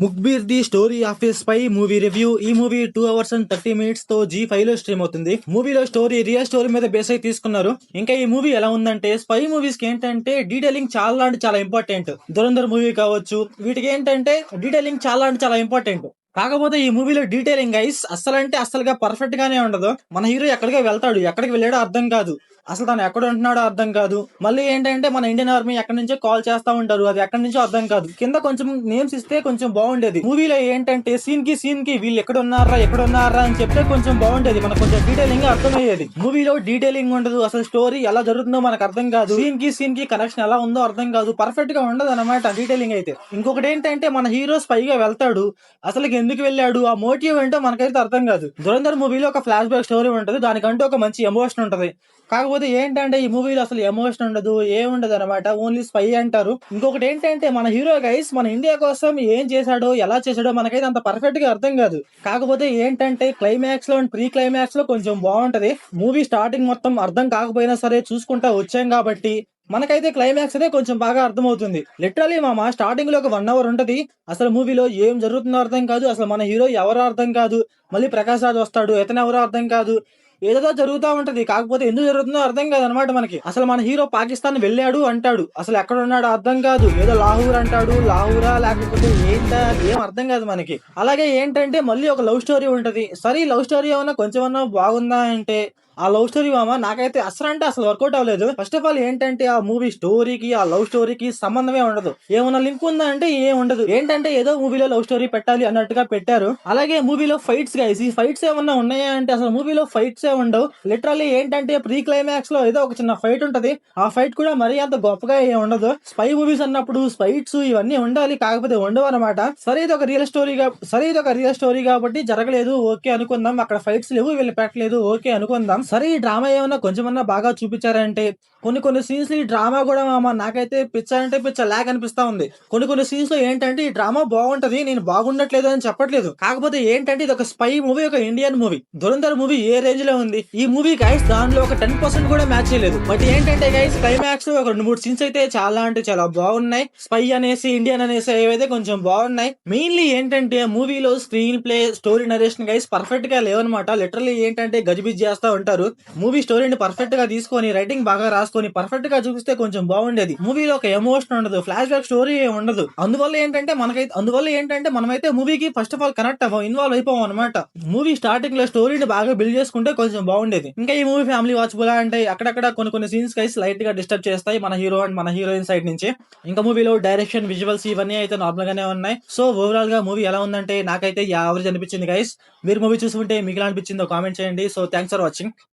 ముక్బీర్ the story of a spy movie review. ఈ movie 2 hours and 30 minutes తో G5 లో stream అవుతుంది. మూవీలో స్టోరీ రియల్ స్టోరీ మీద బేస్ అయి తీసుకున్నారు. ఇంకా ఈ మూవీ ఎలా ఉందంటే, స్పై మూవీస్ కి ఏంటంటే డీటెయిలింగ్ చాలా అంటే చాలా ఇంపార్టెంట్. ధురంధర్ మూవీ కావచ్చు, వీటికి ఏంటంటే డీటెయిలింగ్ చాలా అంటే చాలా ఇంపార్టెంట్. కాకపోతే ఈ మూవీలో డీటెయిలింగ్ గైస్ అస్సలంటే అస్సలుగా పర్ఫెక్ట్ గానే ఉండదు. మన హీరో ఎక్కడికో వెళ్తాడు, ఎక్కడికి వెళ్ళాడో అర్థం కాదు. అసలు తను ఎక్కడ ఉంటున్నాడో అర్థం కాదు. మళ్ళీ ఏంటంటే మన ఇండియన్ ఆర్మీ ఎక్కడి నుంచో కాల్ చేస్తా ఉంటారు, అది ఎక్కడి నుంచో అర్థం కాదు. కింద కొంచెం నేమ్స్ ఇస్తే కొంచెం బాగుండేది. మూవీలో ఏంటంటే సీన్ కి వీళ్ళు ఎక్కడ ఉన్నారా అని చెప్తే కొంచెం బాగుండేది, మనకు కొంచెం డీటెయిలింగ్ గా అర్థమయ్యేది. మూవీలో డీటెయిలింగ్ ఉండదు, అసలు స్టోరీ ఎలా జరుగుతుందో మనకు అర్థం కాదు. సీన్ కి కనెక్షన్ ఎలా ఉందో అర్థం కాదు, పర్ఫెక్ట్ గా ఉండదు అనమాట డీటెయిలింగ్ అయితే. ఇంకొకటి ఏంటంటే మన హీరో స్పైగా వెళ్తాడు, అసలు ఎందుకు వెళ్ళాడు, ఆ మోటివ్ ఏంటో మనకైతే అర్థం కాదు. ధురంధర్ మూవీలో ఒక ఫ్లాష్ బ్యాక్ స్టోరీ ఉంటది, దానికంటూ ఒక మంచి ఎమోషన్ ఉంటది. కాకపోతే ఏంటంటే ఈ మూవీలో అసలు ఎమోషన్ ఉండదు, ఏముండదు అనమాట, ఓన్లీ స్పై అంటారు. ఇంకొకటి ఏంటంటే మన హీరో గైస్ మన ఇండియా కోసం ఏం చేశాడో ఎలా చేశాడో మనకైతే అంత పర్ఫెక్ట్ గా అర్థం కాదు. కాకపోతే ఏంటంటే క్లైమాక్స్ లో అండ్ ప్రీ క్లైమాక్స్ లో కొంచెం బాగుంటది. మూవీ స్టార్టింగ్ మొత్తం అర్థం కాకపోయినా సరే చూసుకుంటా వచ్చాం కాబట్టి మనకైతే క్లైమాక్స్ అదే కొంచెం బాగా అర్థమవుతుంది. లిటరలీ మామ స్టార్టింగ్ లో ఒక 1 hour ఉంటది, అసలు మూవీలో ఏం జరుగుతుందో అర్థం కాదు, అసలు మన హీరో ఎవరో అర్థం కాదు. మళ్ళీ ప్రకాష్ రాజ్ వస్తాడు, ఇతను ఎవరో అర్థం కాదు, ఏదో జరుగుతూ ఉంటది. కాకపోతే ఎందుకు జరుగుతుందో అర్థం కాదు అనమాట మనకి. అసలు మన హీరో పాకిస్తాన్ వెళ్ళాడు అంటాడు, అసలు ఎక్కడ ఉన్నాడో అర్థం కాదు. ఏదో లాహూర్ అంటాడు, లాహూరా లేకపోతే ఏంటా ఏం అర్థం కాదు మనకి. అలాగే ఏంటంటే మళ్ళీ ఒక లవ్ స్టోరీ ఉంటది. సరే లవ్ స్టోరీ ఏమన్నా కొంచెమన్నా బాగుందా అంటే ఆ లవ్ స్టోరీ మామ నాకైతే అసలు వర్కౌట్ అవ్వలేదు. ఫస్ట్ ఆఫ్ ఆల్ ఏంటంటే ఆ మూవీ స్టోరీకి ఆ లవ్ స్టోరీకి సంబంధమే ఉండదు. ఏమన్నా లింక్ ఉందా అంటే ఏం ఉండదు. ఏంటంటే ఏదో మూవీలో లవ్ స్టోరీ పెట్టాలి అన్నట్టుగా పెట్టారు. అలాగే మూవీలో ఫైట్స్ గైస్, ఈ ఫైట్స్ ఏమన్నా ఉన్నాయా అంటే అసలు మూవీలో ఫైట్స్ ఏ ఉండవు. లిటరల్లీ ఏంటంటే ప్రీ క్లైమాక్స్ లో ఏదో ఒక చిన్న ఫైట్ ఉంటది, ఆ ఫైట్ కూడా మరీ అంత గొప్పగా ఏం ఉండదు. స్పై మూవీస్ అన్నప్పుడు ఫైట్స్ ఇవన్నీ ఉండాలి, కాకపోతే ఉండవు అనమాట. సరే ఇది ఒక రియల్ స్టోరీ కాబట్టి జరగలేదు ఓకే అనుకుందాం, అక్కడ ఫైట్స్ లేవు వీళ్ళు పెట్టలేదు ఓకే అనుకుందాం. సరే ఈ డ్రామా ఏమన్నా కొంచెమన్నా బాగా చూపించారంటే కొన్ని సీన్స్ ఈ డ్రామా కూడా నాకైతే పిచ్చ అంటే పిచ్చ లాగ్ అనిపిస్తా ఉంది. కొన్ని సీన్స్ లో ఏంటంటే ఈ డ్రామా బాగుంటది, నేను బాగుండట్లేదు అని చెప్పట్లేదు. కాకపోతే ఏంటంటే ఇది ఒక స్పై మూవీ, ఒక ఇండియన్ మూవీ. ధురంధర్ మూవీ ఏ రేంజ్ లో ఉంది, ఈ మూవీ గైస్ దానిలో ఒక 10% కూడా మ్యాచ్ చేయలేదు. బట్ ఏంటంటే గైస్ క్లైమాక్స్ ఒక 2-3 సీన్స్ అయితే చాలా అంటే చాలా బాగున్నాయి. స్పై అనేసి ఇండియన్ అనేసి ఏవైతే కొంచెం బాగున్నాయి. మెయిన్లీ ఏంటంటే మూవీలో screen play story narration guys perfect గా లేవనమాట. లిటరల్లీ ఏంటంటే గజిబిజి చేస్తా ఉంటారు. మూవీ స్టోరీని పర్ఫెక్ట్ గా తీసుకొని రైటింగ్ బాగా రాసుకొని పర్ఫెక్ట్ గా చూపిస్తే కొంచెం బాగుండేది. మూవీలో ఒక ఎమోషన్ ఉండదు, ఫ్లాష్ బ్యాక్ స్టోరీ ఉండదు. అందువల్ల ఏంటంటే మనమైతే మూవీకి ఫస్ట్ ఆఫ్ ఆల్ కనెక్ట్ అవ్వం, ఇన్వాల్వ్ అయిపోవం అనమాట. మూవీ స్టార్టింగ్ లో స్టోరీని బాగా బిల్డ్ చేసుకుంటే కొంచెం బాగుండేది. ఇంకా ఈ మూవీ ఫ్యామిలీ వాచబుల్ అంటే అక్కడక్కడ కొన్ని సీన్స్ కైస్ లైట్ గా డిస్టర్బ్ చేస్తాయి మన హీరో అండ్ మన హీరోయిన్ సైడ్ నుంచి. ఇంకా మూవీలో డైరెక్షన్ విజువల్స్ ఇవన్నీ అయితే నార్మల్ గానే ఉన్నాయి. సో ఓవరాల్ గా మూవీ ఎలా ఉందంటే నాకైతే యావరేజ్ అనిపించింది గైస్. మీరు మూవీ చూసుకుంటే మీకు ఎలా అనిపించిందో కామెంట్ చేయండి. So thanks for watching.